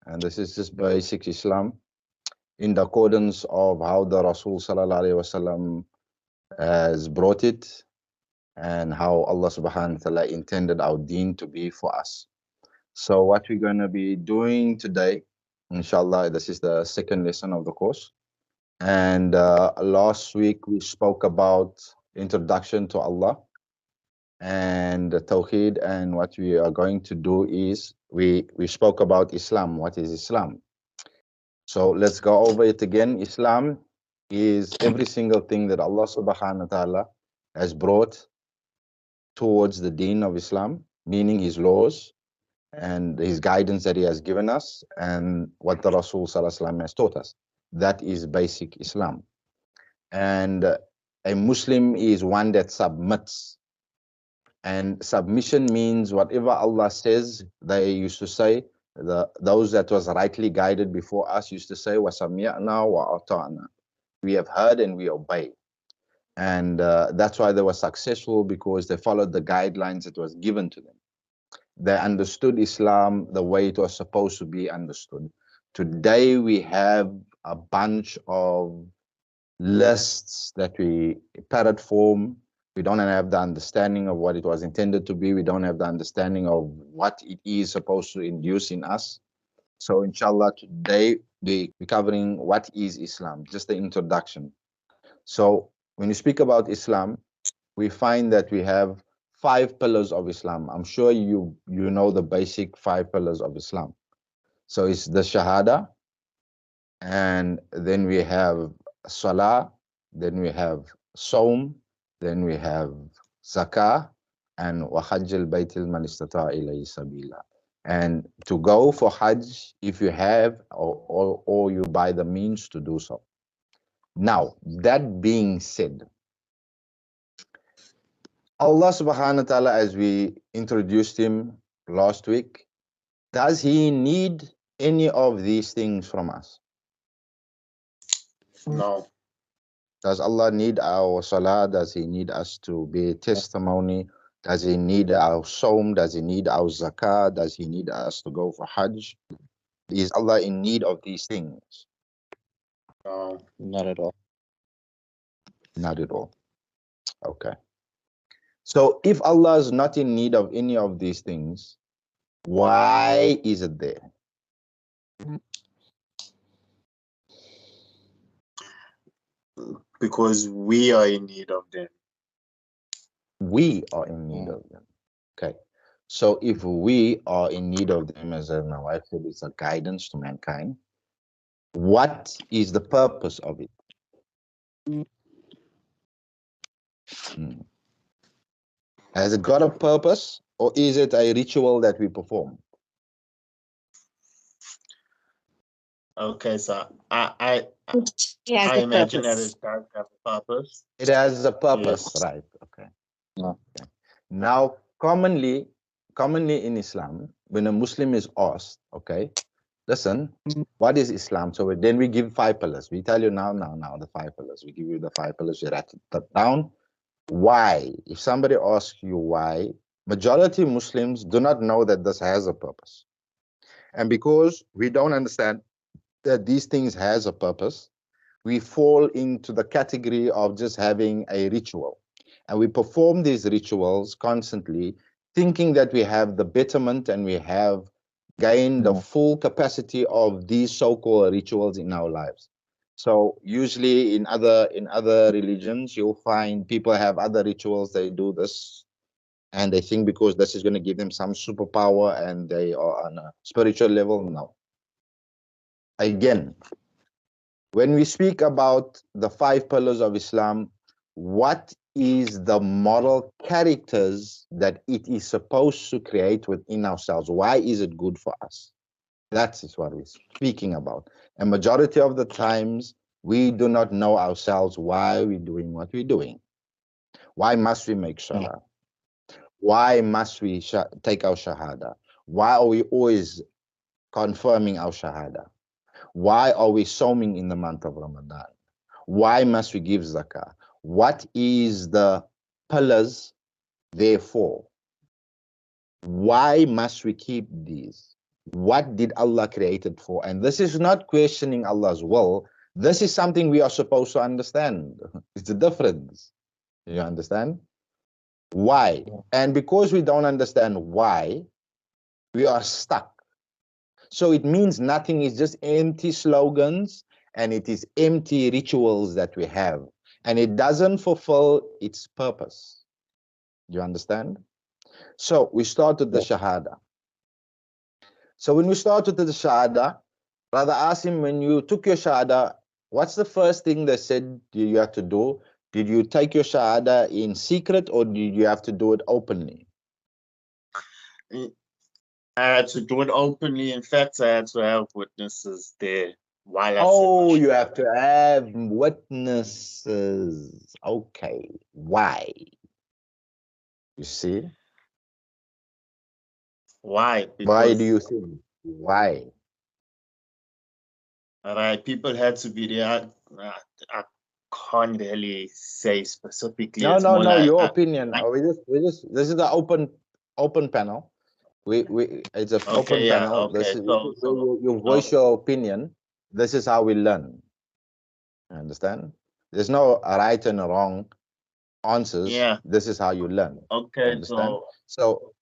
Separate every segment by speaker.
Speaker 1: and this is just basic Islam in the accordance of how the Rasul sallallahu alaihi wasallam has brought it and how Allah subhanahu wa ta'ala intended our deen to be for us. So what we're going to be doing today, inshallah, this is the second lesson of the course. And last week we spoke about introduction to Allah and the Tawheed. And what we are going to do is we spoke about Islam. What is Islam? So let's go over it again. Islam is every single thing that Allah subhanahu wa ta'ala has brought towards the deen of Islam, meaning his laws and his guidance that he has given us and what the Rasul sallallahu alaihi wasallam has taught us. That is basic Islam. And a Muslim is one that submits. And submission means whatever Allah says, they used to say, those that was rightly guided before us used to say, وَسَمِعْنَا وَأَطَعْنَا. We have heard and we obey. And that's why they were successful, because they followed the guidelines that was given to them. They understood Islam the way it was supposed to be understood. Today we have a bunch of lists that we parrot form. We don't have the understanding of what it was intended to be. We don't have the understanding of what it is supposed to induce in us. So inshallah, today we're covering what is Islam, just the introduction. So when you speak about Islam, we find that we have 5 pillars of Islam. I'm sure you know the basic 5 pillars of Islam. So it's the Shahada, and then we have Salah, then we have Saum, then we have Zakah, and وَحَجِّ الْبَيْتِ الْمَنِ اسْتَطَاعَ إِلَيْهِ سَبِيلًا. And to go for Hajj, if you have or you buy the means to do so. Now, that being said, Allah subhanahu wa ta'ala, as we introduced him last week, does he need any of these things from us?
Speaker 2: No.
Speaker 1: Does Allah need our salah? Does he need us to be testimony? Does he need our saum? Does he need our zakah? Does he need us to go for Hajj? Is Allah in need of these things?
Speaker 2: No.
Speaker 3: Not at all.
Speaker 1: Not at all. Okay. So if Allah is not in need of any of these things, why is it there?
Speaker 2: Because we are in need of them.
Speaker 1: We are in need of them. Okay. So if we are in need of them, as my wife said, it's a guidance to mankind. What is the purpose of it? Has it got a purpose, or is it a ritual that we perform?
Speaker 2: Okay, so I
Speaker 4: Yes,
Speaker 2: imagine that it does have a purpose.
Speaker 1: It has a purpose,
Speaker 2: Yes.
Speaker 1: right? Okay. Okay. Now, commonly in Islam, when a Muslim is asked, okay, listen, what is Islam? So then we give 5 pillars. We tell you now the 5 pillars. We give you the 5 pillars. You write it down. Why? If somebody asks you why, majority Muslims do not know that this has a purpose. And because we don't understand that these things has a purpose, we fall into the category of just having a ritual. And we perform these rituals constantly, thinking that we have the betterment and we have gained the full capacity of these so-called rituals in our lives. So usually in other religions, you'll find people have other rituals. They do this and they think because this is going to give them some superpower and they are on a spiritual level. No. Again, when we speak about the 5 pillars of Islam, what is the moral characters that it is supposed to create within ourselves? Why is it good for us? That is what we're speaking about. And majority of the times, we do not know ourselves why we're doing what we're doing. Why must we make salah? Why must we take our shahada? Why are we always confirming our shahada? Why are we sawming in the month of Ramadan? Why must we give zakah? What is the pillars therefore? Why must we keep these? What did Allah create it for? And this is not questioning Allah's will. This is something we are supposed to understand. It's a difference. You understand? Why? And because we don't understand why, we are stuck. So it means nothing, is just empty slogans, and it is empty rituals that we have. And it doesn't fulfill its purpose. You understand? So we started the Shahada. So when we started the Shahada, Brother Asim, when you took your Shahada, what's the first thing they said you have to do? Did you take your Shahada in secret, or did you have to do it openly?
Speaker 2: I had to do it openly. In fact, I had to have witnesses there while I
Speaker 1: Oh,
Speaker 2: said
Speaker 1: you
Speaker 2: my
Speaker 1: have to have witnesses. Okay. Why? You see?
Speaker 2: why?
Speaker 1: Why do
Speaker 2: Because
Speaker 1: you think? Why?
Speaker 2: people had to be there. I can't really say specifically.
Speaker 1: No,
Speaker 2: It's
Speaker 1: no,
Speaker 2: more
Speaker 1: no.
Speaker 2: like
Speaker 1: Your opinion.
Speaker 2: like
Speaker 1: This is the open panel. It's an open
Speaker 2: okay, yeah,
Speaker 1: panel.
Speaker 2: okay.
Speaker 1: This
Speaker 2: So
Speaker 1: is where you
Speaker 2: so
Speaker 1: voice your opinion. This is how we learn. You understand? There's no right and wrong answers.
Speaker 2: yeah,
Speaker 1: This is how you learn. You
Speaker 2: okay.
Speaker 1: understand?
Speaker 2: So
Speaker 1: So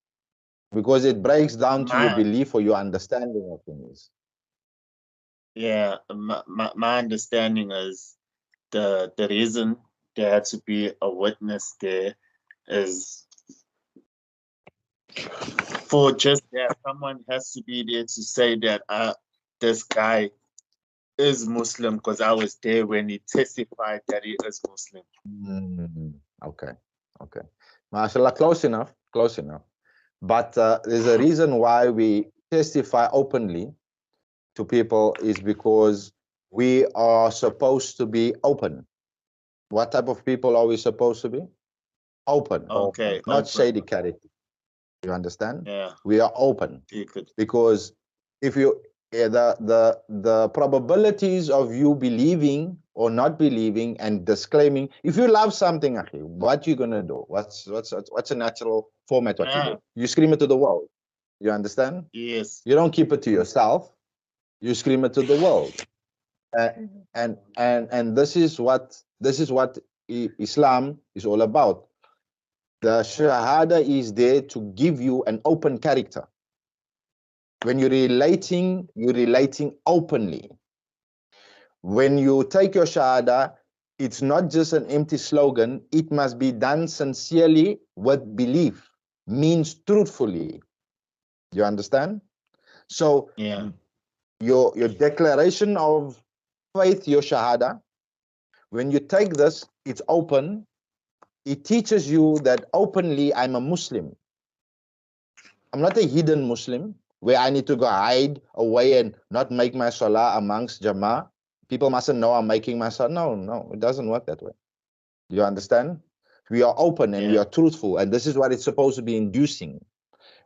Speaker 1: because it breaks down to your
Speaker 2: my
Speaker 1: belief or your understanding of things.
Speaker 2: yeah, my understanding is the reason there had to be a witness there is for just that someone has to be there to say that this guy is Muslim because I was there when he testified that he is Muslim.
Speaker 1: Okay, okay. MashaAllah, close enough, close enough. But there's a reason why we testify openly to people is because we are supposed to be open. What type of people are we supposed to be? Open,
Speaker 2: Okay,
Speaker 1: not
Speaker 2: open.
Speaker 1: shady character. You understand?
Speaker 2: Yeah,
Speaker 1: We are open
Speaker 2: you could.
Speaker 1: because if you the probabilities of you believing or not believing and disclaiming, if you love something, akhi, what you gonna do? What's a natural format? What you do? You scream it to the world. You understand?
Speaker 2: Yes.
Speaker 1: You don't keep it to yourself. You scream it to the world. And this is what Islam is all about. The Shahada is there to give you an open character. When you're relating openly. When you take your Shahada, it's not just an empty slogan. It must be done sincerely with belief, means truthfully. You understand? So
Speaker 2: Yeah.
Speaker 1: your declaration of faith, your Shahada, when you take this, it's open. It teaches you that openly I'm a Muslim. I'm not a hidden Muslim where I need to go hide away and not make my salah amongst Jama'ah. People mustn't know I'm making my salah. No, no, it doesn't work that way. Do you understand? We are open and we
Speaker 2: Yeah.
Speaker 1: are truthful, and this is what it's supposed to be inducing.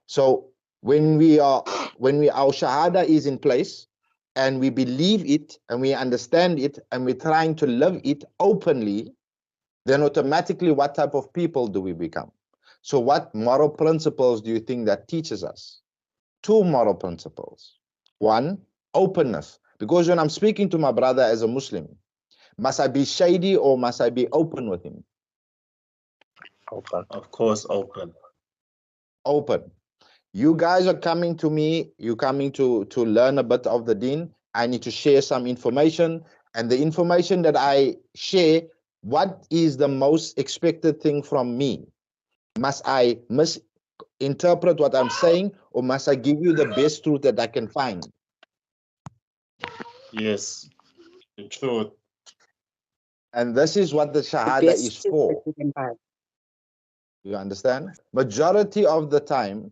Speaker 1: So when our Shahada is in place and we believe it and we understand it and we're trying to live it openly, then automatically what type of people do we become? So what moral principles do you think that teaches us? Two moral principles. One, openness. Because when I'm speaking to my brother as a Muslim, must I be shady or must I be open with him?
Speaker 2: Open. Of course, open.
Speaker 1: Open. You guys are coming to me, you're coming to learn a bit of the deen. I need to share some information. And the information that I share, what is the most expected thing from me? Must I misinterpret what I'm saying, or must I give you the best truth that I can find?
Speaker 2: Yes. The truth.
Speaker 1: And this is what the Shahada is for. You understand? Majority of the time,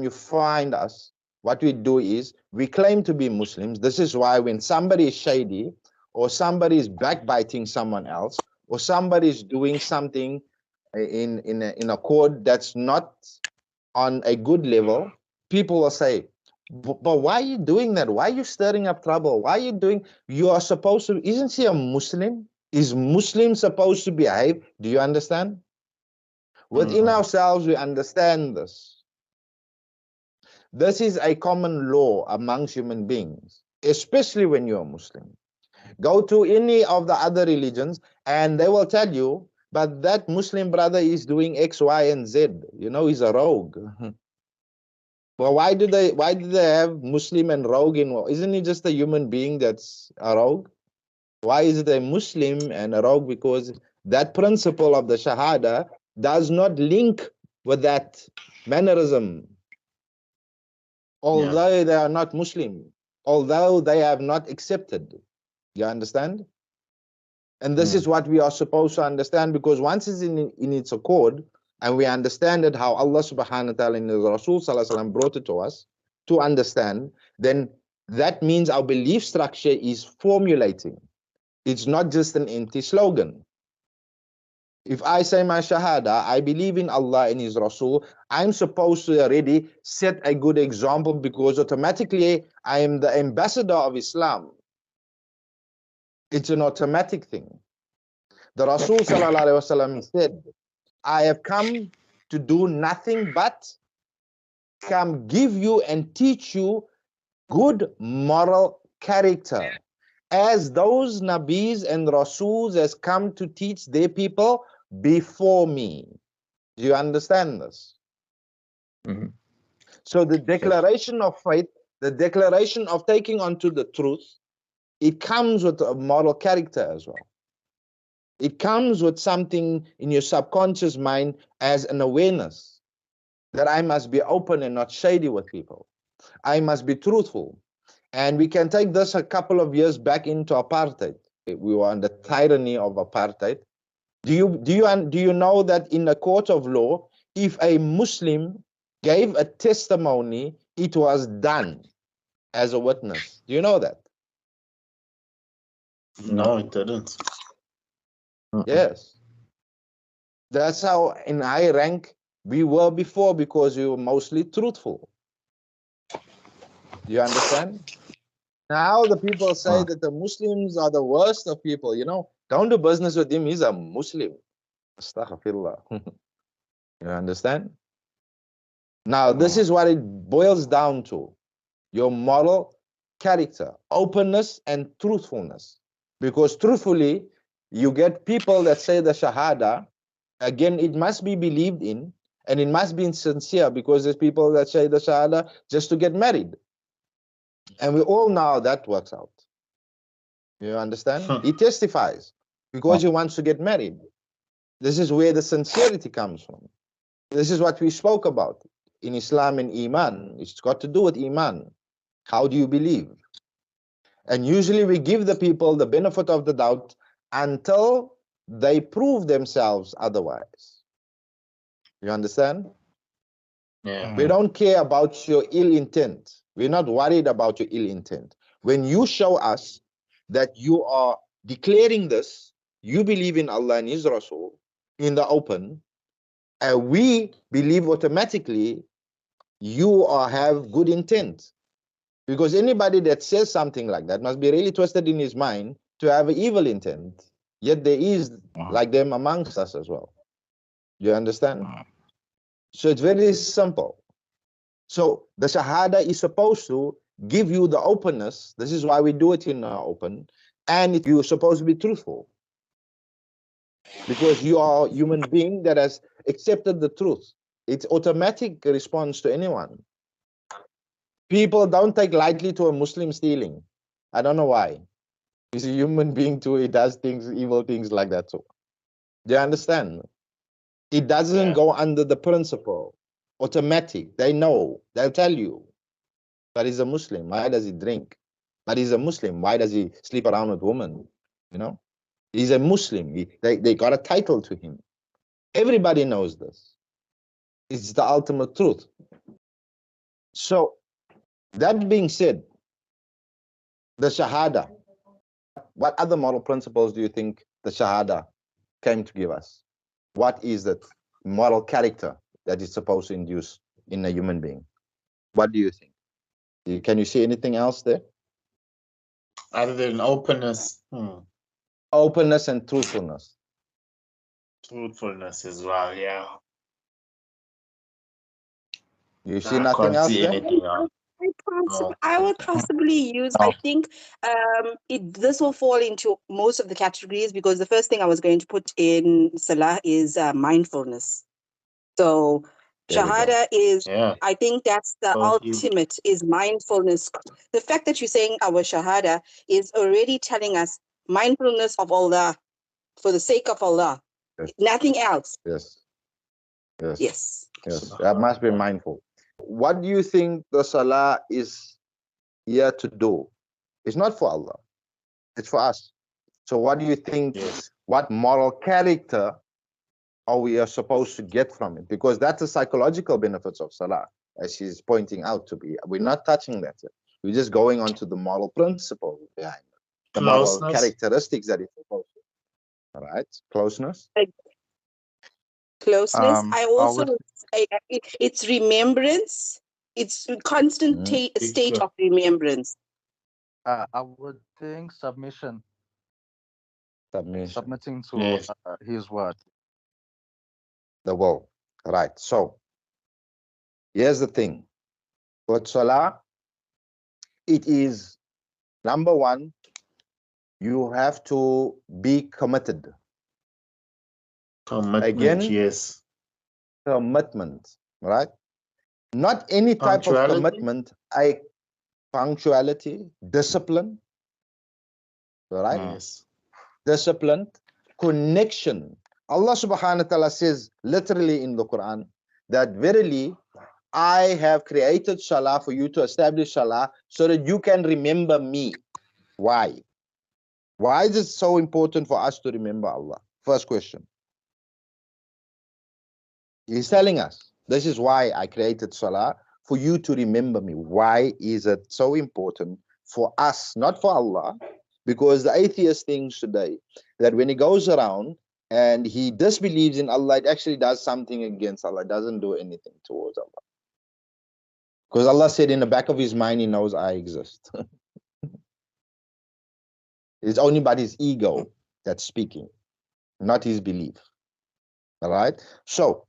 Speaker 1: you find us, what we do is we claim to be Muslims. This is why when somebody is shady or somebody is backbiting someone else or somebody is doing something in a code that's not on a good level, people will say, but why are you doing that? Why are you stirring up trouble? Why are you doing, you are supposed to, isn't she a Muslim? Is Muslim supposed to behave? Do you understand? Within ourselves, we understand this. This is a common law amongst human beings, especially when you're a Muslim. Go to any of the other religions and they will tell you, but that Muslim brother is doing X, Y, and Z. You know, he's a rogue. Well, why do they have Muslim and rogue in? Isn't he just a human being that's a rogue? Why is it a Muslim and a rogue? Because that principle of the Shahada does not link with that mannerism. Although they are not Muslim, although they have not accepted. You understand? And this is what we are supposed to understand, because once it's in its accord and we understand it, how Allah subhanahu wa ta'ala and the Rasul sallallahu alaihi wasallam brought it to us to understand, then that means our belief structure is formulating. It's not just an empty slogan. If I say my Shahada, I believe in Allah and His Rasul, I'm supposed to already set a good example, because automatically I am the ambassador of Islam. It's an automatic thing. The Rasul sallallahu alaihi wasallam said, I have come to do nothing but come give you and teach you good moral character, as those Nabis and Rasuls has come to teach their people before me. Do you understand this? So the declaration of faith, the declaration of taking onto the truth, it comes with a moral character as well. It comes with something in your subconscious mind as an awareness that I must be open and not shady with people. I must be truthful. And we can take this a couple of years back into apartheid. We were under tyranny of apartheid. Do you know that in the court of law, if a Muslim gave a testimony, it was done as a witness? Do you know that?
Speaker 2: No, it didn't.
Speaker 1: Yes. That's how in high rank we were before, because we were mostly truthful. Do you understand? Now the people say that the Muslims are the worst of people. You know, don't do business with him. He's a Muslim. Astaghfirullah. You understand? Now, this is what it boils down to. Your moral character, openness and truthfulness. Because truthfully, you get people that say the Shahada, again, it must be believed in, and it must be sincere, because there's people that say the Shahada just to get married. And we all know how that works out. You understand? He testifies because he wants to get married. This is where the sincerity comes from. This is what we spoke about in Islam and Iman. It's got to do with Iman. How do you believe? And usually we give the people the benefit of the doubt until they prove themselves otherwise. You understand?
Speaker 2: Yeah.
Speaker 1: We don't care about your ill intent. We're not worried about your ill intent. When you show us that you are declaring this, you believe in Allah and His Rasul in the open, and we believe automatically you have good intent. Because anybody that says something like that must be really twisted in his mind to have an evil intent. Yet there is like them amongst us as well. You understand? So it's very simple. So the Shahada is supposed to give you the openness. This is why we do it in open. And you're supposed to be truthful. Because you are a human being that has accepted the truth. It's automatic response to anyone. People don't take lightly to a Muslim stealing. I don't know why. He's a human being too. He does things, evil things like that too. Do you understand? It doesn't go under the principle. Automatic. They know. They'll tell you. But he's a Muslim. Why does he drink? But he's a Muslim. Why does he sleep around with women? You know? He's a Muslim. They got a title to him. Everybody knows this. It's the ultimate truth. So, that being said, the Shahada, what other moral principles do you think the Shahada came to give us? What is that moral character that it's supposed to induce in a human being? What do you think? Can you see anything else there?
Speaker 2: Other than openness.
Speaker 1: Openness and truthfulness.
Speaker 2: Truthfulness as well, yeah.
Speaker 1: You see
Speaker 2: I
Speaker 1: nothing
Speaker 2: can't
Speaker 1: else
Speaker 2: see
Speaker 1: there?
Speaker 2: anything else.
Speaker 3: I would possibly use, I think this will fall into most of the categories, because the first thing I was going to put in Salah is mindfulness. So
Speaker 1: There we go.
Speaker 3: Shahada is,
Speaker 2: Yeah.
Speaker 3: I think that's the
Speaker 2: Well, you-
Speaker 3: ultimate, is mindfulness. The fact that you're saying our Shahada is already telling us mindfulness of Allah, for the sake of Allah,
Speaker 1: Yes.
Speaker 3: nothing else.
Speaker 1: Yes. Yes.
Speaker 3: Yes.
Speaker 1: Yes. That must be mindful. What do you think the salah is here to do? It's not for Allah. It's for us. So what do you think?
Speaker 2: Yes.
Speaker 1: What moral character are we are supposed to get from it? Because that's the psychological benefits of salah, as she's pointing out to be. We're not touching that yet. We're just going on to the moral principle behind it, the moral
Speaker 2: Closeness.
Speaker 1: characteristics that it's supposed to. All right, closeness.
Speaker 3: Closeness. I also,
Speaker 4: would,
Speaker 3: it's remembrance. It's a constant state of remembrance.
Speaker 4: I would think submission,
Speaker 1: Submission.
Speaker 4: submitting to
Speaker 2: Yes.
Speaker 4: his word.
Speaker 1: The will. Right. So here's the thing. With salah, it is number one, you have to be committed.
Speaker 2: Commitment.
Speaker 1: Again,
Speaker 2: Yes.
Speaker 1: commitment, right? Not any type of
Speaker 2: Punctuality?
Speaker 1: commitment, punctuality, discipline, right?
Speaker 2: Yes.
Speaker 1: Discipline, connection. Allah subhanahu wa ta'ala says literally in the Quran that verily I have created salah for you to establish salah so that you can remember me. Why? Why is it so important for us to remember Allah? First question. He's telling us, this is why I created salah, for you to remember me. Why is it so important for us, not for Allah? Because the atheist thinks today that when he goes around and he disbelieves in Allah, it actually does something against Allah. It doesn't do anything towards Allah. Because Allah said in the back of his mind, he knows I exist. It's only but his ego that's speaking, not his belief. All right? So,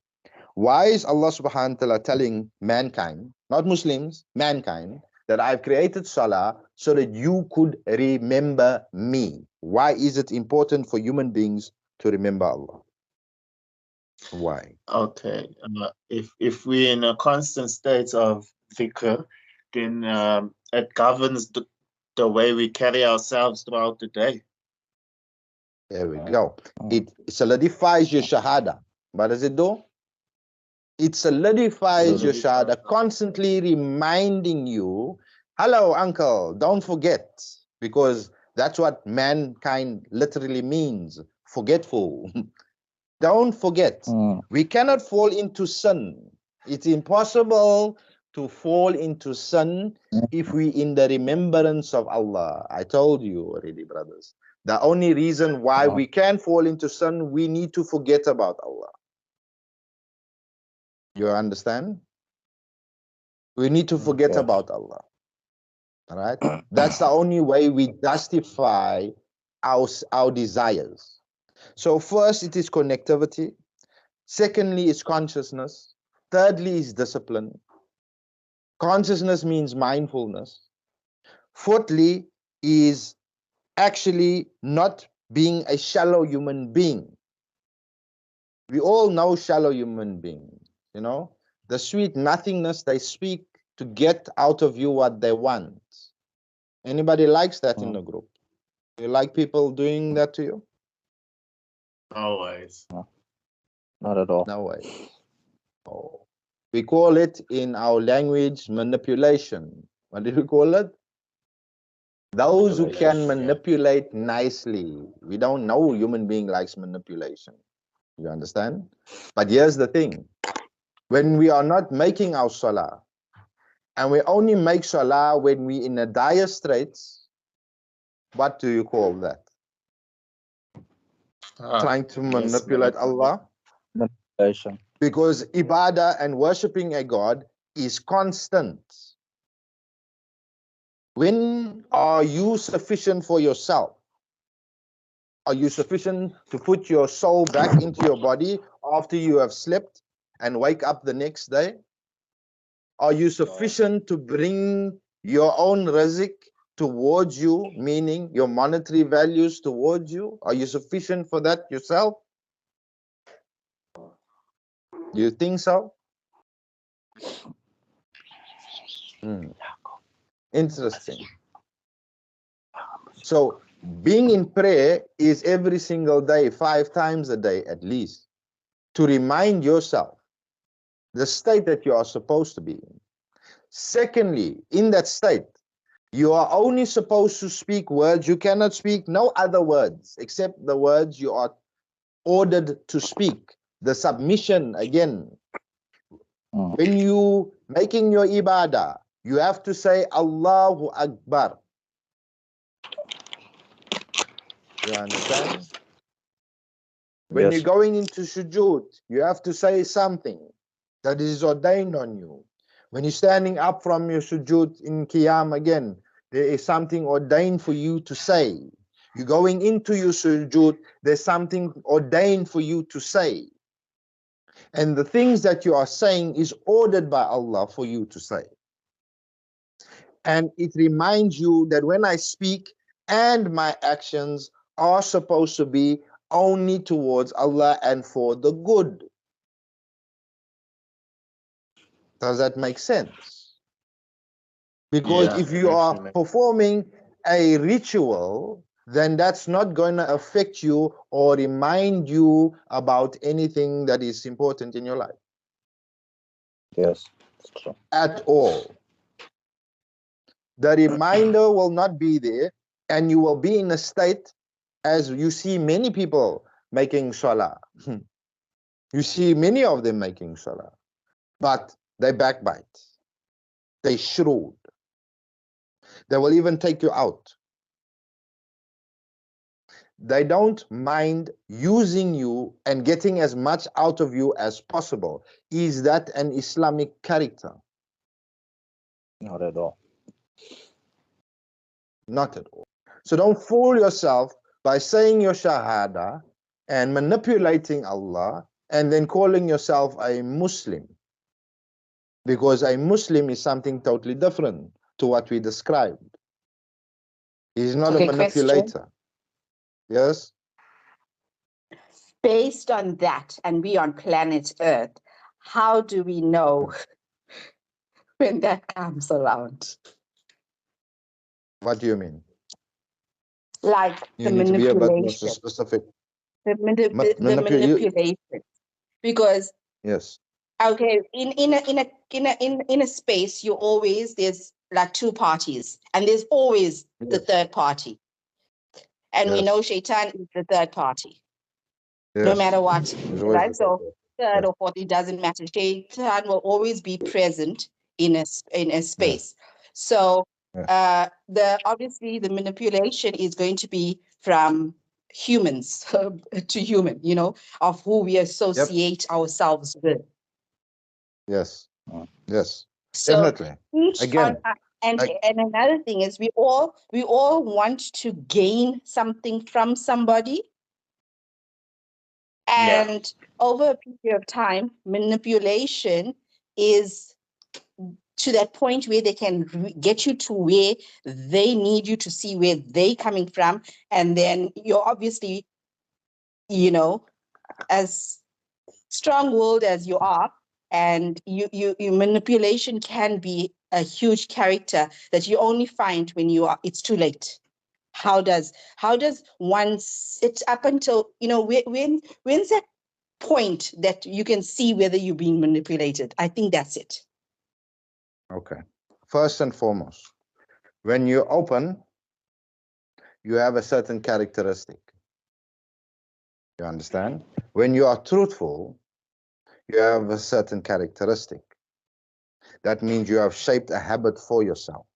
Speaker 1: why is Allah subhanahu wa ta'ala telling mankind, not Muslims, mankind, that I've created salah so that you could remember me? Why is it important for human beings to remember Allah? Why?
Speaker 2: Okay. If we're in a constant state of dhikr, then it governs the way we carry ourselves throughout the day.
Speaker 1: There we go. It solidifies your shahada. What does it do? It solidifies your shahada, constantly reminding you, hello, uncle, don't forget. Because that's what mankind literally means, forgetful. Don't forget. We cannot fall into sin. It's impossible to fall into sin if we in the remembrance of Allah. I told you already, brothers. The only reason why we can fall into sin, we need to forget about Allah. You understand? We need to forget about Allah. All right? That's the only way we justify our desires. So first, it is connectivity. Secondly, is consciousness. Thirdly, is discipline. Consciousness means mindfulness. Fourthly, is actually not being a shallow human being. We all know shallow human beings, you know, the sweet nothingness they speak to get out of you what they want. Anybody likes that in the group? You like people doing that to you?
Speaker 2: Always.
Speaker 4: Not at all.
Speaker 1: No way. Oh. We call it in our language manipulation. What do we call it? Those who can manipulate nicely. We don't know human being likes manipulation. You understand? But here's the thing. When we are not making our salah, and we only make salah when we in a dire straits, what do you call that? Trying to manipulate Allah?
Speaker 4: Manipulation.
Speaker 1: Because ibadah and worshipping a God is constant. When are you sufficient for yourself? Are you sufficient to put your soul back into your body after you have slept and wake up the next day? Are you sufficient to bring your own rizq towards you, meaning your monetary values towards you? Are you sufficient for that yourself? Do you think so? Interesting. So being in prayer is every single day, 5 times a day at least, to remind yourself the state that you are supposed to be in. Secondly, in that state, you are only supposed to speak words. You cannot speak no other words except the words you are ordered to speak. The submission again. When you making your ibadah, you have to say Allahu Akbar. You understand? When
Speaker 4: Yes.
Speaker 1: you're going into sujood, you have to say something that is ordained on you. When you're standing up from your sujood in qiyam again, there is something ordained for you to say. You're going into your sujood, there's something ordained for you to say. And the things that you are saying is ordered by Allah for you to say. And it reminds you that when I speak and my actions are supposed to be only towards Allah and for the good. Does that make sense? Because
Speaker 2: Yeah,
Speaker 1: if you are performing a ritual, then that's not going to affect you or remind you about anything that is important in your life.
Speaker 4: Yes, it's true.
Speaker 1: At all. The reminder will not be there, and you will be in a state, as you see many people making salah. You see many of them making salah, but they backbite. They shrewd. They will even take you out. They don't mind using you and getting as much out of you as possible. Is that an Islamic character?
Speaker 4: Not at all.
Speaker 1: Not at all. So don't fool yourself by saying your shahada and manipulating Allah and then calling yourself a Muslim. Because a Muslim is something totally different to what we described. He's not a manipulator.
Speaker 3: Question.
Speaker 1: Yes?
Speaker 3: Based on that, and we on planet Earth, how do we know when that comes around?
Speaker 1: What do you mean?
Speaker 3: Like
Speaker 1: You
Speaker 3: the
Speaker 1: need to be a bit more
Speaker 3: manipulation.
Speaker 1: specific.
Speaker 3: The manipulation. Because
Speaker 1: Yes.
Speaker 3: okay, in a space, you always there's like two parties, and there's always the
Speaker 1: Yes.
Speaker 3: third party. And we
Speaker 1: Yes.
Speaker 3: know Shaitan is the third party.
Speaker 1: Yes.
Speaker 3: No matter what,
Speaker 1: There's always
Speaker 3: right?
Speaker 1: the
Speaker 3: So third
Speaker 1: Yes.
Speaker 3: or fourth, it doesn't matter. Shaitan will always be present in a space. So
Speaker 1: Yes.
Speaker 3: obviously the manipulation is going to be from humans to human, of who we associate ourselves with.
Speaker 1: Yes. Yes.
Speaker 3: So
Speaker 1: Definitely. Again,
Speaker 3: and another thing is we all want to gain something from somebody. And over a period of time, manipulation is to that point where they can get you to where they need you to see where they're coming from. And then you're obviously, as strong-willed as you are, and you manipulation can be a huge character that you only find when it's too late. How does one sit up until, when's that point that you can see whether you're being manipulated? I think that's it.
Speaker 1: okay. First and foremost, when you open, you have a certain characteristic. You understand? When you are truthful, you have a certain characteristic. That means you have shaped a habit for yourself.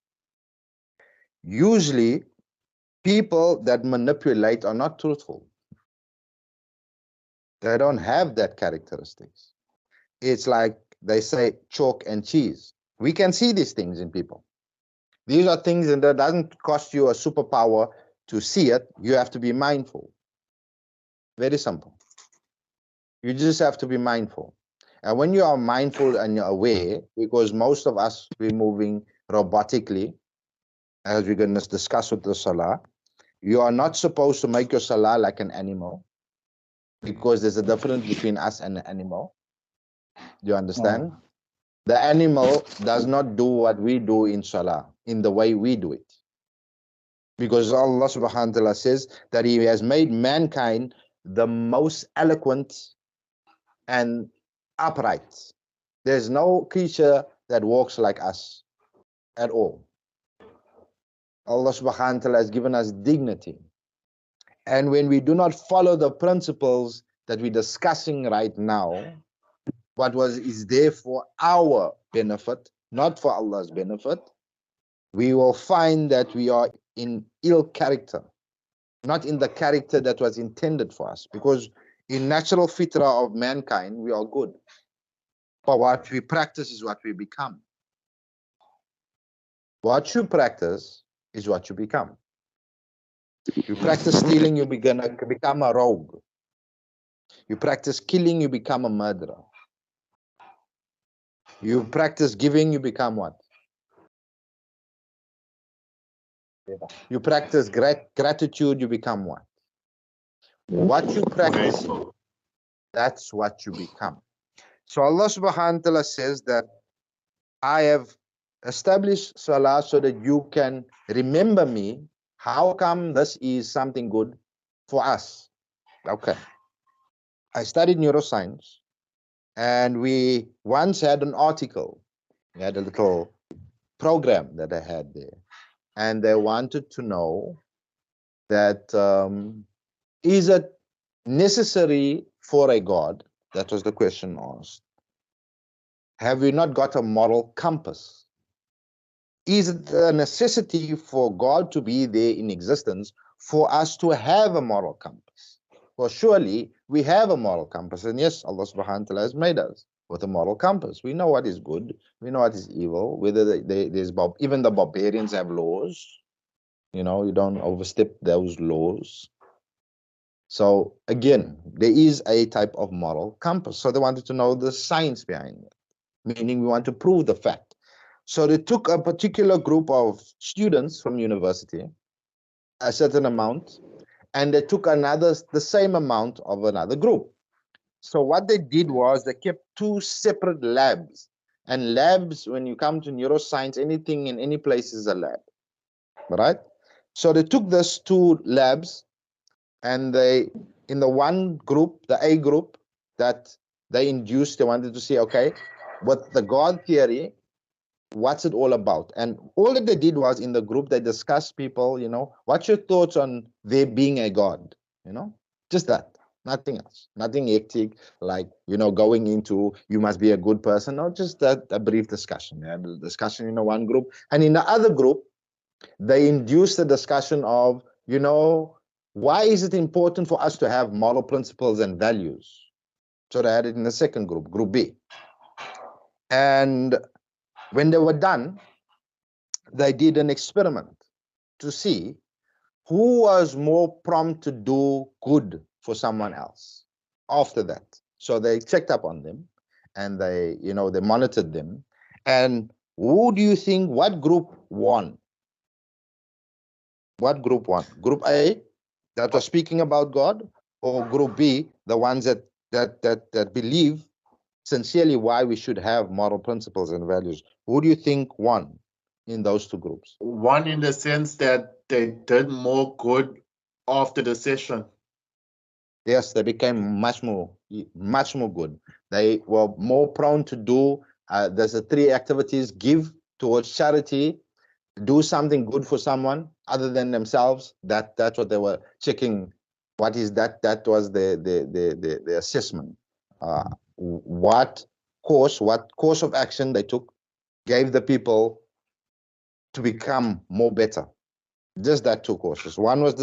Speaker 1: Usually, people that manipulate are not truthful. They don't have that characteristics. It's like they say chalk and cheese. We can see these things in people. These are things that doesn't cost you a superpower to see it. You have to be mindful. Very simple. You just have to be mindful. And when you are mindful and you're aware, because most of us, we're moving robotically, as we're going to discuss with the salah, you are not supposed to make your salah like an animal, because there's a difference between us and an animal. Do you understand? The animal does not do what we do in salah, in the way we do it. Because Allah subhanahu wa ta'ala says that He has made mankind the most eloquent and upright. There's no creature that walks like us at all. Allah subhanahu wa ta'ala has given us dignity. And when we do not follow the principles that we're discussing right now, what is there for our benefit, not for Allah's benefit, we will find that we are in ill character, not in the character that was intended for us. Because in natural fitrah of mankind, we are good. But what we practice is what we become. What you practice is what you become. You practice stealing, you're gonna become a rogue. You practice killing, you become a murderer. You practice giving, you become what? You practice gratitude, you become what? What you practice, that's what you become. So Allah subhanahu wa ta'ala says that I have established salah so that you can remember me. How come this is something good for us? Okay. I studied neuroscience, and we once had an article. We had a little program that I had there, and they wanted to know that is it necessary for a God? That was the question asked. Have we not got a moral compass? Is it a necessity for God to be there in existence for us to have a moral compass? Well, surely we have a moral compass. And yes, Allah subhanahu wa ta'ala has made us with a moral compass. We know what is good. We know what is evil. Whether there's even the barbarians have laws. You know, you don't overstep those laws. So again, there is a type of moral compass. So they wanted to know the science behind it, meaning we want to prove the fact. So they took a particular group of students from university, a certain amount, and they took the same amount of another group. So what they did was they kept two separate labs. And labs, when you come to neuroscience, anything in any place is a lab, right? So they took those two labs, and they, in the one group, the A group, that they induced, they wanted to see, okay, with the God theory, what's it all about? And all that they did was, in the group, they discussed people, you know, what's your thoughts on there being a God? You know, just that, nothing else, nothing hectic, like, you know, going into, you must be a good person. No, just that, a brief discussion. They had a discussion in the one group. And in the other group, they induced the discussion of, you know, why is it important for us to have moral principles and values? So they had it in the second group, group B. And when they were done, they did an experiment to see who was more prompt to do good for someone else after that. So they checked up on them, and they, you know, they monitored them. And who do you think, what group won? What group won? Group A, that was speaking about God, or group B, the ones that believe sincerely why we should have moral principles and values? Who do you think won in those two groups?
Speaker 2: One, in the sense that they did more good after the session.
Speaker 1: Yes, they became much more good. They were more prone to do, there's the three activities: give towards charity, do something good for someone other than themselves. That's what they were checking. What is that? That was the assessment. What course of action they took gave the people to become more better. Just that two courses. One was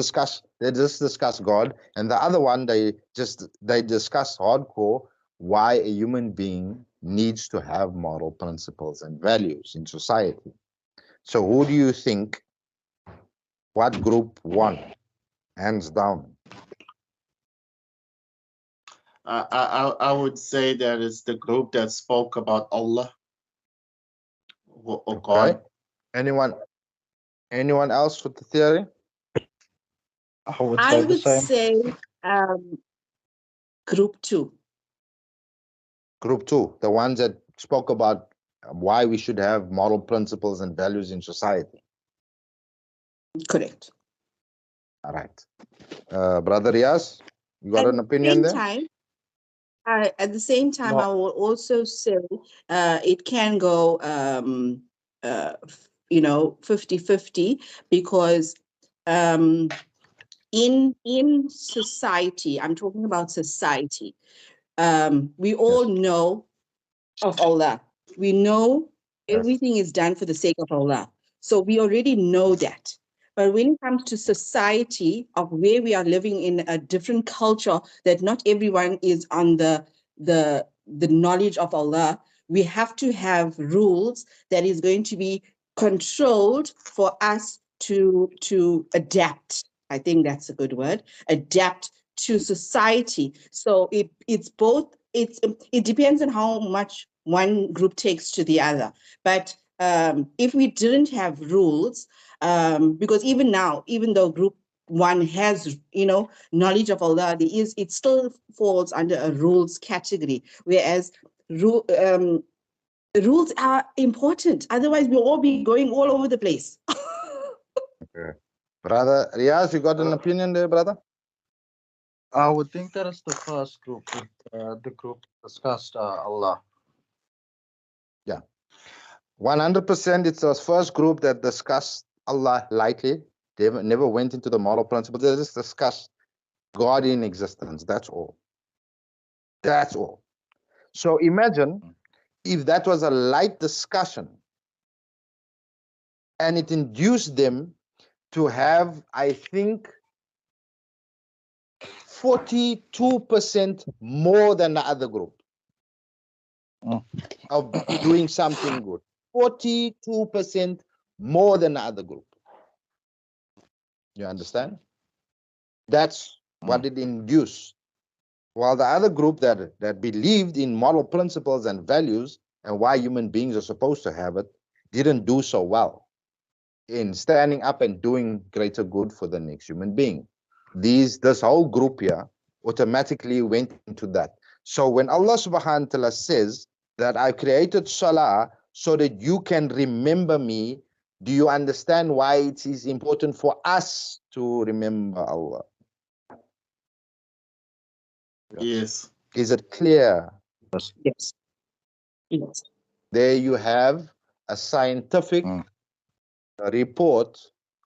Speaker 1: they just discussed God, and the other one they discussed hardcore why a human being needs to have moral principles and values in society. So who do you think, what group won? Hands down.
Speaker 2: I would say that it's the group that spoke about Allah or God.
Speaker 1: Okay. Anyone else with the theory?
Speaker 4: I would
Speaker 3: I
Speaker 4: say the
Speaker 3: would
Speaker 4: same.
Speaker 3: say group 2.
Speaker 1: Group 2, the ones that spoke about why we should have moral principles and values in society.
Speaker 3: Correct.
Speaker 1: All right. Brother Riaz, you got an opinion there?
Speaker 3: At the same time,
Speaker 4: No.
Speaker 3: I will also say it can go, 50-50, because in society, I'm talking about society, we all know of Allah. We know everything is done for the sake of Allah. So we already know that. But when it comes to society of where we are living in a different culture, that not everyone is on the knowledge of Allah, we have to have rules that is going to be controlled for us to adapt. I think that's a good word. Adapt to society. So it's both. It depends on how much one group takes to the other. But if we didn't have rules, because even now, even though group 1 has knowledge of Allah, it still falls under a rules category, whereas rules are important. Otherwise, we'll all be going all over the place.
Speaker 1: Okay. Brother Riaz, you got an opinion there, brother?
Speaker 4: I would think that is the first group, the group discussed Allah.
Speaker 1: 100%, it's the first group that discussed Allah lightly. They never went into the moral principles. They just discussed God in existence. That's all. That's all. So imagine if that was a light discussion and it induced them to have, I think, 42% more than the other group of doing something good. 42% more than the other group. You understand? That's what it induced. While the other group that believed in moral principles and values and why human beings are supposed to have it didn't do so well in standing up and doing greater good for the next human being. This whole group here automatically went into that. So when Allah subhanahu wa ta'ala says that I created salah so that you can remember me, do you understand why it is important for us to remember Allah?
Speaker 2: Yes.
Speaker 1: Is it clear?
Speaker 3: Yes. Yes.
Speaker 1: There you have a scientific report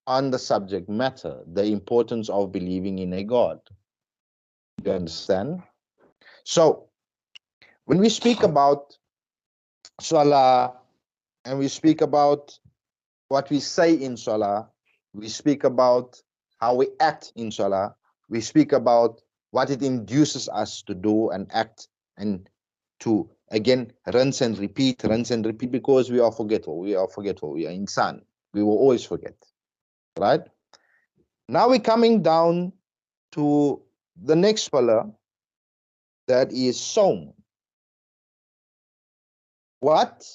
Speaker 1: on the subject matter, the importance of believing in a God. You understand? So, when we speak about Salah and we speak about what we say in Salah, we speak about how we act in Salah, we speak about what it induces us to do and act and to, again, rinse and repeat, because we are forgetful. We are insan. We will always forget, right? Now we're coming down to the next pillar, that is Saum. What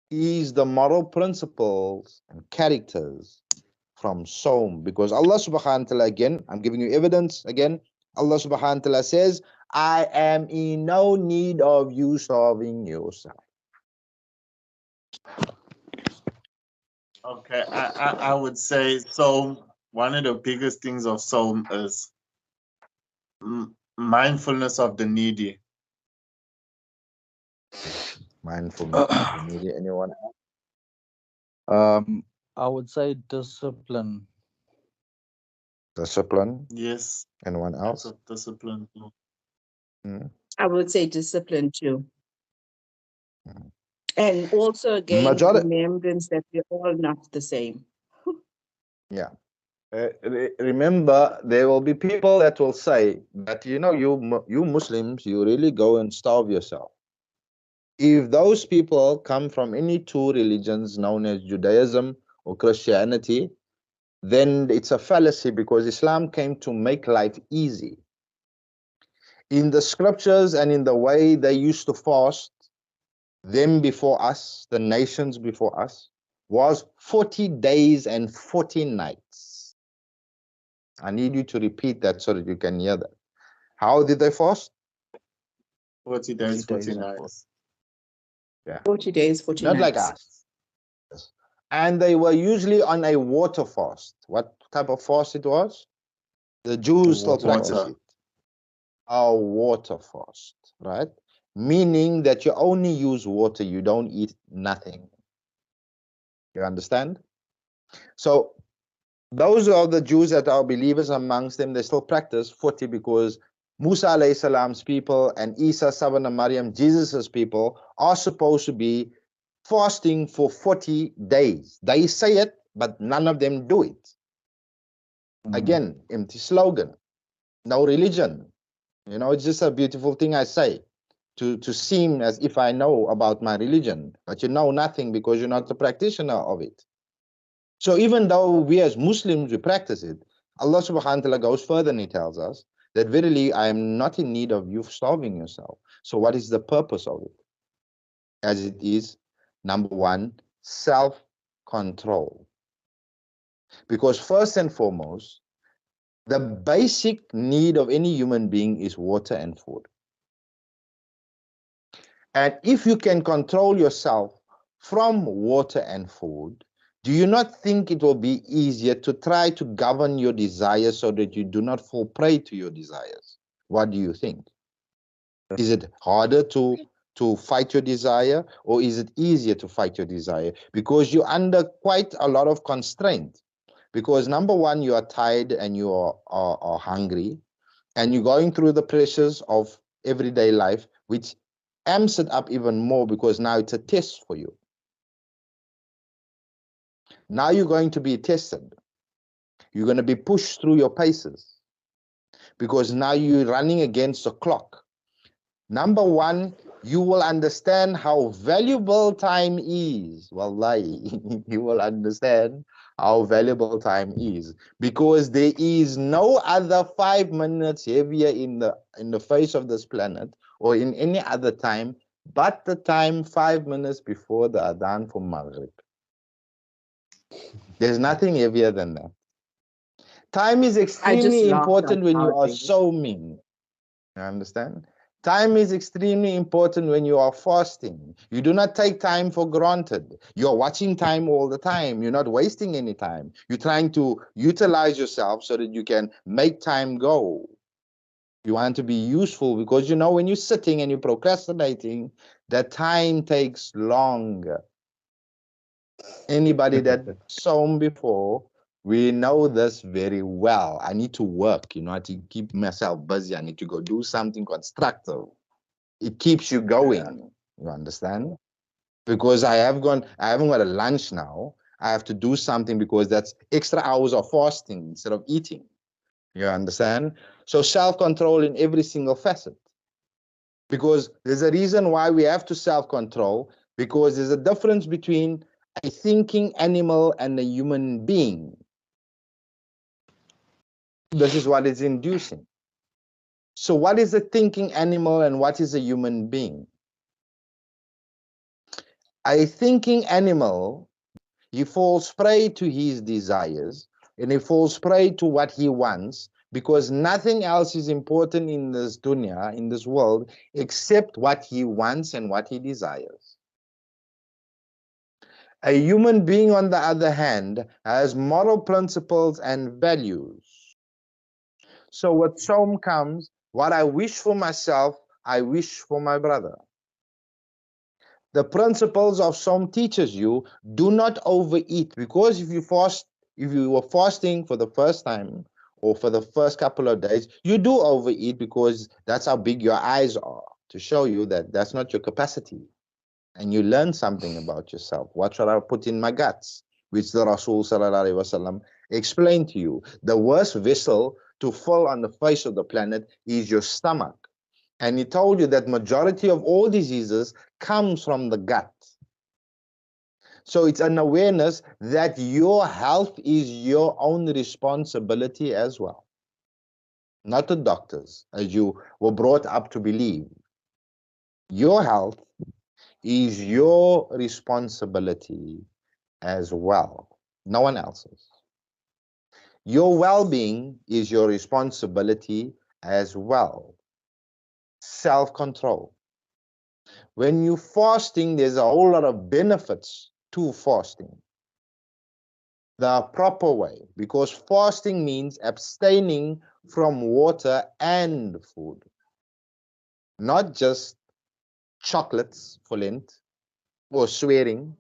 Speaker 1: is the moral principles and characters from Saum? Because Allah subhanahu wa ta'ala, again, I'm giving you evidence again, Allah subhanahu wa ta'ala says, I am in no need of you solving yourself.
Speaker 2: Okay, I would say so. One of the biggest things of Psalm is mindfulness of the needy.
Speaker 1: Mindfulness of the needy. Anyone?
Speaker 4: I would say discipline.
Speaker 1: Discipline.
Speaker 2: Yes.
Speaker 1: Anyone else?
Speaker 2: Discipline.
Speaker 3: I would say discipline too. And also, again, remembrance that we're all not the same.
Speaker 1: Yeah. Remember, there will be people that will say that, you Muslims, you really go and starve yourself. If those people come from any two religions known as Judaism or Christianity, then it's a fallacy, because Islam came to make life easy. In the scriptures and in the way they used to fast, them before us, the nations before us, was 40 days and 40 nights. I need you to repeat that so that you can hear that. How did they fast?
Speaker 2: 40 days, 40
Speaker 4: and
Speaker 2: nights.
Speaker 3: 40 days, 40
Speaker 1: Not
Speaker 3: nights.
Speaker 1: like us. And they were usually on a water fast. What type of fast it was? The Jews still practice
Speaker 2: Water.
Speaker 1: it. A water fast, right? Meaning that you only use water, you don't eat nothing. You understand? So those are the Jews that are believers amongst them. They still practice 40 because Musa alayhi salam's people and Isa, Saban and Maryam, Jesus's people, are supposed to be fasting for 40 days. They say it, but none of them do it. Again, empty slogan. No religion. You know, it's just a beautiful thing I say to seem as if I know about my religion, but you know nothing because you're not a practitioner of it. So even though we as Muslims, we practice it, Allah subhanahu wa ta'ala goes further and he tells us that verily I am not in need of you starving yourself. So what is the purpose of it? As it is, number one, self-control. Because first and foremost, the basic need of any human being is water and food. And if you can control yourself from water and food, do you not think it will be easier to try to govern your desires so that you do not fall prey to your desires? What do you think? Is it harder to fight your desire, or is it easier to fight your desire? Because you're under quite a lot of constraint. Because number one, you are tired and you are hungry, and you're going through the pressures of everyday life, which amps it up even more because now it's a test for you. Now you're going to be tested. You're going to be pushed through your paces because now you're running against the clock. Number one, you will understand how valuable time is. Wallahi, you will understand how valuable time is because there is no other 5 minutes heavier in the face of this planet or in any other time but the time 5 minutes before the adhan for Maghrib. There's nothing heavier than that. Time is extremely important when you are soaming. You understand? Time is extremely important when you are fasting. You do not take time for granted. You're watching time all the time. You're not wasting any time. You're trying to utilize yourself so that you can make time go. You want to be useful because you know when you're sitting and you're procrastinating, that time takes longer. Anybody that sown before, we know this very well. I need to work, you know, to keep myself busy. I need to go do something constructive. It keeps you going. You understand? Because I haven't got a lunch now. I have to do something because that's extra hours of fasting instead of eating. You understand? So self-control in every single facet. Because there's a reason why we have to self-control, because there's a difference between a thinking animal and a human being. This is what it's inducing. So what is a thinking animal and what is a human being? A thinking animal, he falls prey to his desires and he falls prey to what he wants because nothing else is important in this dunya, in this world, except what he wants and what he desires. A human being, on the other hand, has moral principles and values. So with Saum comes, what I wish for myself, I wish for my brother. The principles of Saum teaches you, do not overeat, because if you were fasting for the first time or for the first couple of days, you do overeat because that's how big your eyes are, to show you that that's not your capacity. And you learn something about yourself. What should I put in my guts? Which the Rasul sallallahu alaihi wasallam explained to you. The worst vessel to fall on the face of the planet is your stomach. And he told you that majority of all diseases comes from the gut. So it's an awareness that your health is your own responsibility as well. not the doctors, as you were brought up to believe. Your health is your responsibility as well, no one else's. Your well-being is your responsibility as well. Self-control. When you're fasting, there's a whole lot of benefits to fasting. The proper way, because fasting means abstaining from water and food, not just chocolates for Lent or swearing.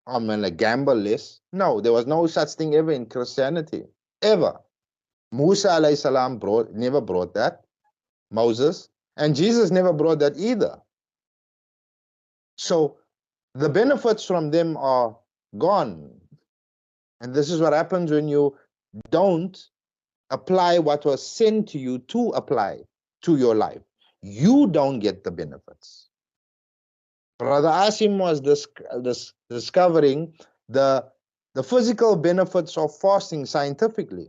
Speaker 1: I'm gonna gamble less. No, there was no such thing ever in Christianity, ever. Musa alayhi salam never brought that. Moses and Jesus never brought that either. So the benefits from them are gone. And this is what happens when you don't apply what was sent to you to apply to your life. You don't get the benefits. Brother Asim was discovering the physical benefits of fasting scientifically.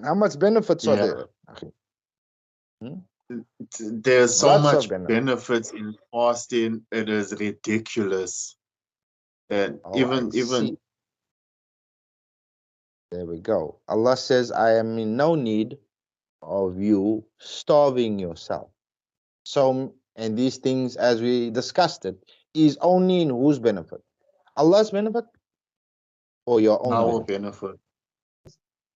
Speaker 1: How much benefits are there?
Speaker 2: There's so
Speaker 1: Lots
Speaker 2: much
Speaker 1: of
Speaker 2: benefits in fasting. It is ridiculous. And even
Speaker 1: there we go. Allah says, I am in no need of you starving yourself. So, and these things, as we discussed it, is only in whose benefit? Allah's benefit or your own
Speaker 2: our
Speaker 1: benefit?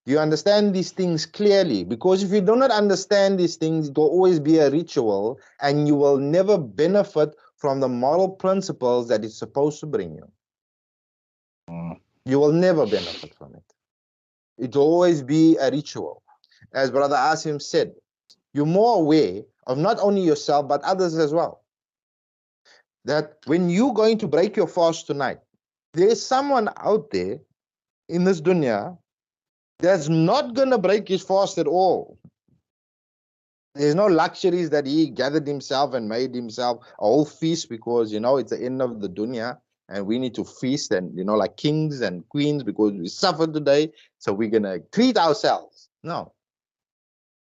Speaker 1: You understand these things clearly, because if you do not understand these things, it will always be a ritual and you will never benefit from the moral principles that it's supposed to bring you. You will never benefit from it. It will always be a ritual. As Brother Asim said, you're more aware of not only yourself but others as well. That when you're going to break your fast tonight, there's someone out there in this dunya that's not going to break his fast at all. There's no luxuries that he gathered himself and made himself a whole feast because, it's the end of the dunya and we need to feast and, like kings and queens because we suffered today. So we're going to treat ourselves. No.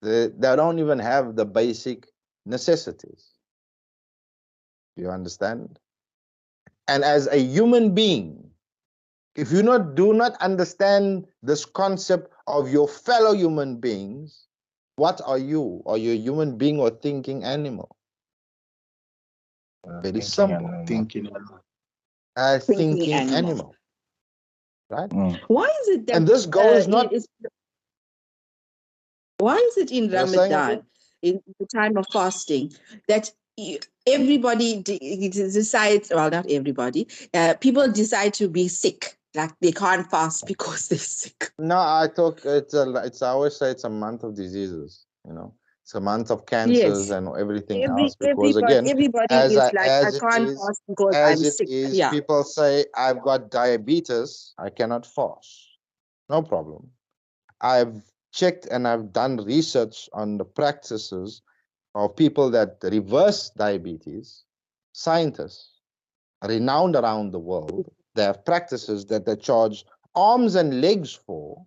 Speaker 1: They don't even have the basic necessities. You understand? And as a human being, if you do not understand this concept of your fellow human beings, what are you? Are you a human being or thinking animal? Very simple.
Speaker 2: Thinking animal.
Speaker 1: A thinking animal. Right?
Speaker 3: Why is it that
Speaker 1: and this goes
Speaker 3: why is it in Ramadan, in the time of fasting, that everybody decides, well, not everybody, people decide to be sick, like they can't fast because they're sick?
Speaker 1: No, I I always say it's a month of diseases, It's a month of cancers and everything else. Because
Speaker 3: everybody is like, I can't fast because I'm sick. Yeah.
Speaker 1: People say, I've got diabetes, I cannot fast. No problem. I've checked and I've done research on the practices of people that reverse diabetes. Scientists, renowned around the world, they have practices that they charge arms and legs for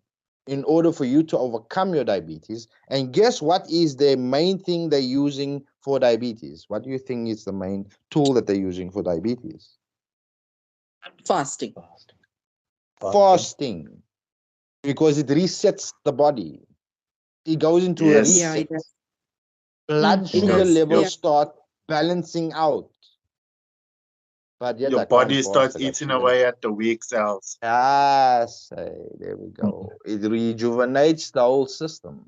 Speaker 1: in order for you to overcome your diabetes. And guess what is the main thing they're using for diabetes? What do you think is the main tool that they're using for diabetes?
Speaker 3: Fasting.
Speaker 1: Fasting. Because it resets the body. It goes into a reset.
Speaker 3: Yeah,
Speaker 1: blood sugar levels start balancing out. But yet
Speaker 2: your body starts eating away at the weak cells.
Speaker 1: Yes, there we go. It rejuvenates the whole system.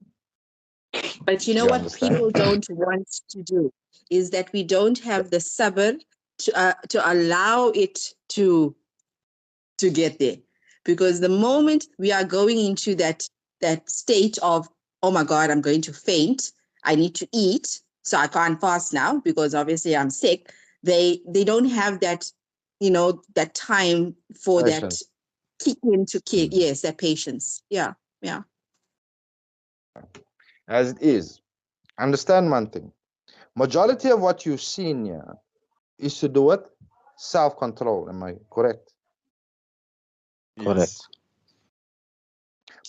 Speaker 3: But you know what people don't want to do is that we don't have the sabr to allow it to get there. Because the moment we are going into that state of, oh my God, I'm going to faint, I need to eat, so I can't fast now because obviously I'm sick. They don't have that, that time for patience. That kick into kick. Yes, that patience. Yeah.
Speaker 1: As it is. Understand one thing. Majority of what you've seen here is to do with self-control. Am I correct?
Speaker 2: Correct.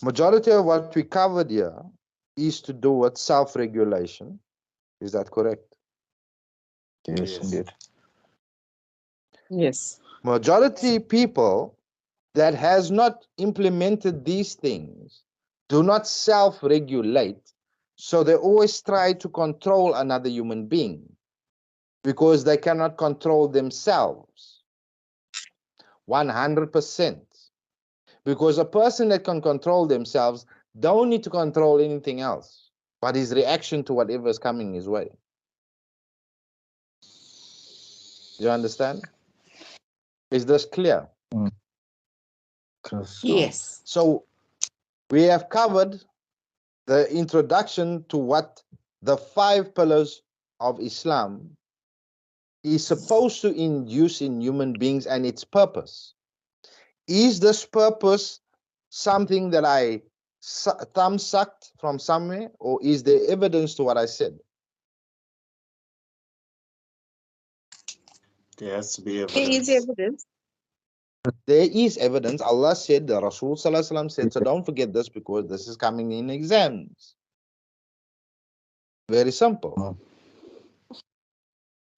Speaker 1: Majority of what we covered here is to do with self-regulation. Is that correct?
Speaker 4: Yes,
Speaker 2: Yes.
Speaker 4: indeed.
Speaker 3: Yes.
Speaker 1: Majority people that has not implemented these things do not self-regulate, so they always try to control another human being because they cannot control themselves 100%. Because a person that can control themselves don't need to control anything else but his reaction to whatever is coming his way. You understand? Is this clear?
Speaker 3: Yes.
Speaker 1: So we have covered the introduction to what the 5 pillars of Islam is supposed to induce in human beings and its purpose. Is this purpose something that I thumb sucked from somewhere, or is there evidence to what I said?
Speaker 2: There has to be
Speaker 3: There is
Speaker 2: evidence.
Speaker 3: evidence.
Speaker 1: There is evidence. Allah said, the Rasul Sallallahu Alaihi Wasallam said, so don't forget this because this is coming in exams. Very simple.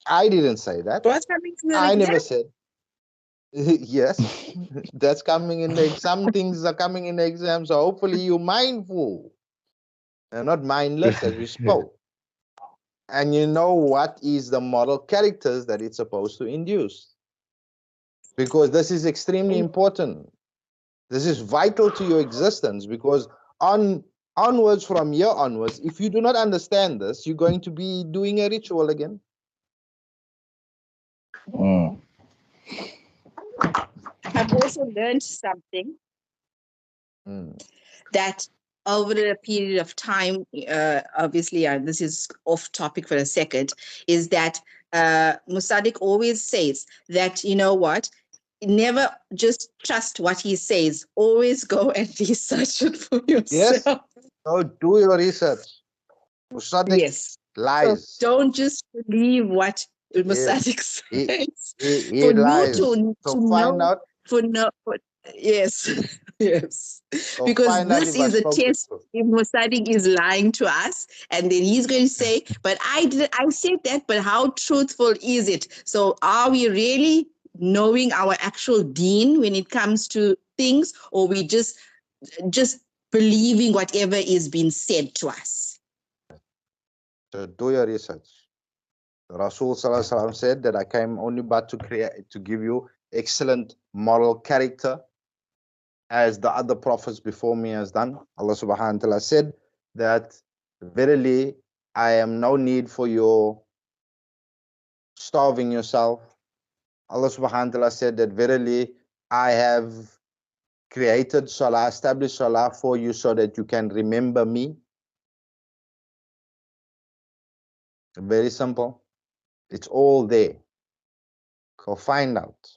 Speaker 1: I didn't say that.
Speaker 3: What's coming to the
Speaker 1: I
Speaker 3: exam?
Speaker 1: never said. Yes, that's coming in the some things are coming in the exam, so hopefully you're mindful and not mindless as we spoke. And you know what is the moral characters that it's supposed to induce. Because this is extremely important. This is vital to your existence because onwards from here onwards, if you do not understand this, you're going to be doing a ritual again.
Speaker 3: I've also learned something that over a period of time, obviously, this is off topic for a second, is that Musaddiq always says that, you know what, never just trust what he says. Always go and research it for yourself.
Speaker 1: Yes. So do your research. Musaddiq
Speaker 3: Yes.
Speaker 1: lies.
Speaker 3: So don't just believe what Musaddiq
Speaker 1: He-
Speaker 3: says.
Speaker 1: He
Speaker 3: For you
Speaker 1: lies.
Speaker 3: to
Speaker 1: Find
Speaker 3: know,
Speaker 1: out.
Speaker 3: yes, yes.
Speaker 1: So
Speaker 3: Because
Speaker 1: find out
Speaker 3: this
Speaker 1: if I
Speaker 3: is a
Speaker 1: spoke the
Speaker 3: test
Speaker 1: truth.
Speaker 3: if Musaddiq is lying to us, and then he's going to say, but I said that, but how truthful is it? So are we really knowing our actual deen when it comes to things, or we just believing whatever is being said to us?
Speaker 1: So do your research. Rasul Sallallahu Alaihi Wasallam said that I came only but to give you excellent moral character as the other prophets before me has done. Allah subhanahu wa ta'ala said that verily I am no need for your starving yourself. Allah subhanahu wa ta'ala said that verily I have created salah, established salah for you so that you can remember me. Very simple. It's all there. Go find out.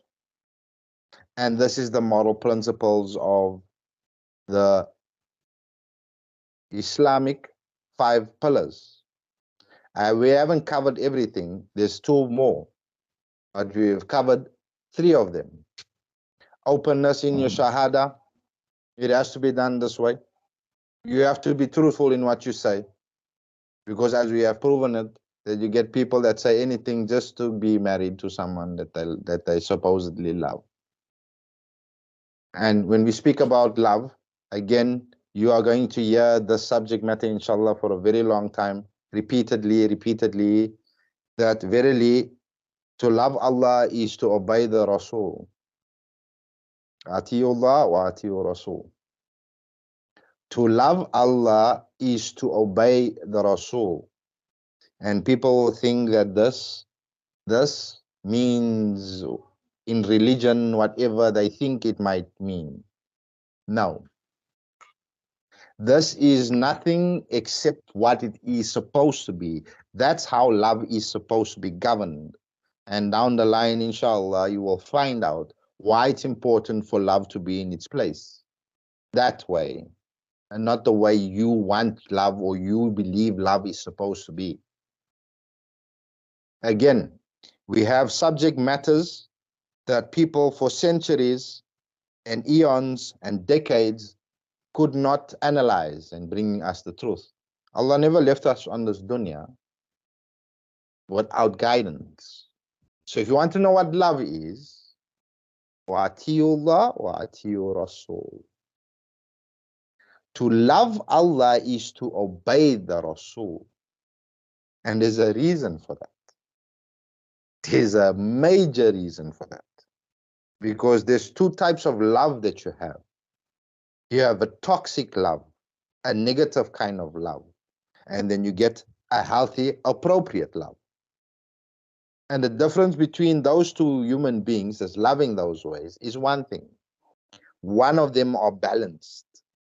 Speaker 1: And this is the moral principles of the Islamic 5 pillars. We haven't covered everything. There's 2 more, but we've covered 3 of them. Openness in your shahada. It has to be done this way. You have to be truthful in what you say, because as we have proven it, that you get people that say anything just to be married to someone that they supposedly love. And when we speak about love, again, you are going to hear the subject matter, inshallah, for a very long time, repeatedly, that verily to love Allah is to obey the Rasul. Atiullah wa atiur Rasul. To love Allah is to obey the Rasul. And people think that this means in religion whatever they think it might mean. No. This is nothing except what it is supposed to be. That's how love is supposed to be governed. And down the line, inshallah, you will find out why it's important for love to be in its place. That way, and not the way you want love or you believe love is supposed to be. Again, we have subject matters that people for centuries and eons and decades could not analyze and bring us the truth. Allah never left us on this dunya without guidance. So if you want to know what love is, وَأَطِيعُوا اللَّهَ وَأَطِيعُوا الرَّسُولَ. To love Allah is to obey the Rasul. And there's a reason for that. There's a major reason for that. Because there's two types of love that you have. You have a toxic love, a negative kind of love. And then you get a healthy, appropriate love. And the difference between those two human beings that's loving those ways is one thing. One of them are balanced,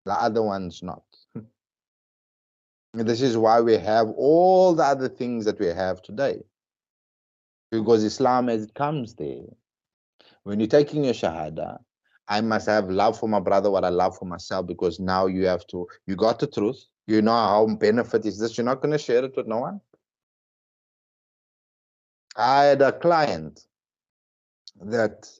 Speaker 1: the other one's not. And this is why we have all the other things that we have today. Because Islam, as it comes there, when you're taking your Shahada, I must have love for my brother, what I love for myself, because now you got the truth. You know how benefit is this. You're not going to share it with no one. I had a client that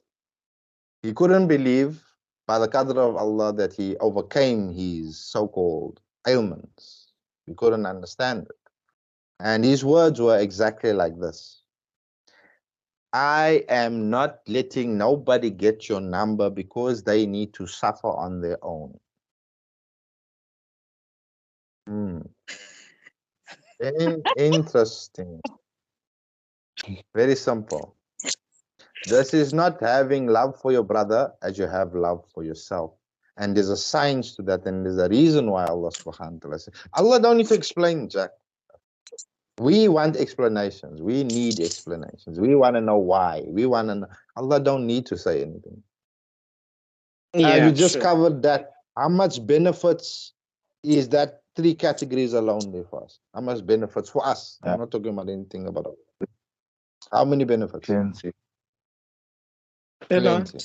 Speaker 1: he couldn't believe by the qadr of Allah that he overcame his so-called ailments. He couldn't understand it. And his words were exactly like this. I am not letting nobody get your number because they need to suffer on their own. Very interesting. Very simple. This is not having love for your brother as you have love for yourself. And there's a science to that, and there's a reason why Allah subhanahu wa ta'ala says, Allah don't need to explain, Jack. We want explanations. We need explanations. We want to know why. We want to know. Allah don't need to say anything.
Speaker 3: Yeah,
Speaker 1: We just
Speaker 3: sure.
Speaker 1: covered that. How much benefits is that three categories alone there for us? How much benefits for us? I'm not talking about anything about it. How many benefits?
Speaker 4: Plenty.
Speaker 1: Plenty.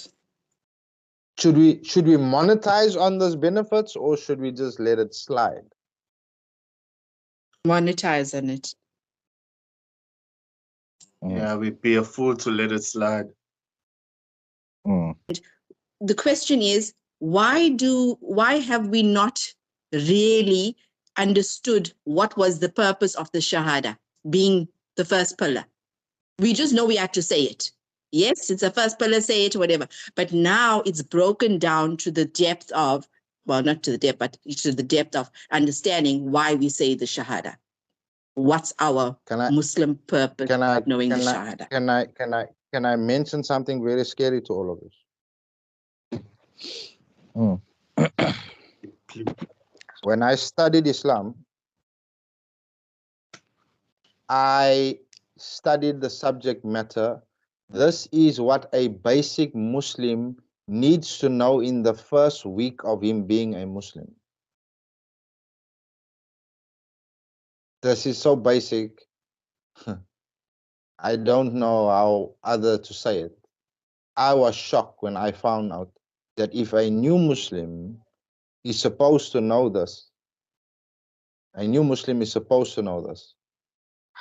Speaker 1: Should we monetize on those benefits, or should we just let it slide?
Speaker 3: Monetize on it.
Speaker 2: Yeah, we'd be a fool to let it slide.
Speaker 3: The question is, why have we not really understood what was the purpose of the Shahada being the first pillar? We just know we had to say it. Yes, it's the first pillar, say it, whatever. But now it's broken down to the depth of, well, not to the depth, but to the depth of understanding why we say the Shahada. What's our Muslim purpose of knowing the Shahada?
Speaker 1: Can I mention something very scary to all of us? When I studied Islam, I studied the subject matter. This is what a basic Muslim needs to know in the first week of him being a Muslim. This is so basic. I don't know how other to say it. I was shocked when I found out that if a new Muslim is supposed to know this, a new Muslim is supposed to know this.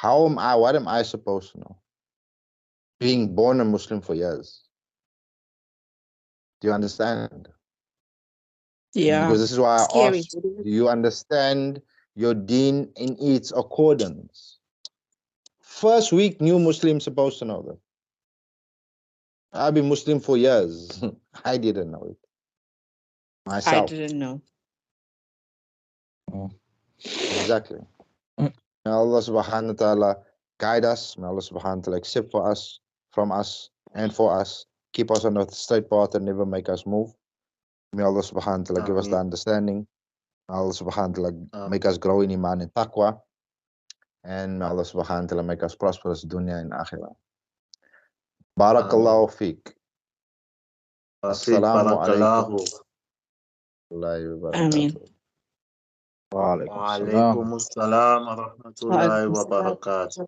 Speaker 1: What am I supposed to know? Being born a Muslim for years. Do you understand?
Speaker 3: Yeah.
Speaker 1: Because this is why I
Speaker 3: Scary.
Speaker 1: asked, do you understand your deen in its accordance? First week, new Muslim supposed to know that. I've been Muslim for years. I didn't know it myself.
Speaker 3: I didn't know.
Speaker 1: Exactly. May Allah subhanahu wa ta'ala guide us. May Allah subhanahu wa ta'ala accept for us, from us, and for us. Keep us on the straight path and never make us move. May Allah subhanahu wa ta'ala give us the understanding. May Allah subhanahu wa ta'ala make us grow in iman and taqwa. And may Allah subhanahu wa ta'ala make us prosperous dunya and akhirah. Barakallahu feek. Assalamu alaikum.
Speaker 3: Ameen.
Speaker 2: Wa alaikum assalam wa rahmatullahi wa barakatuh.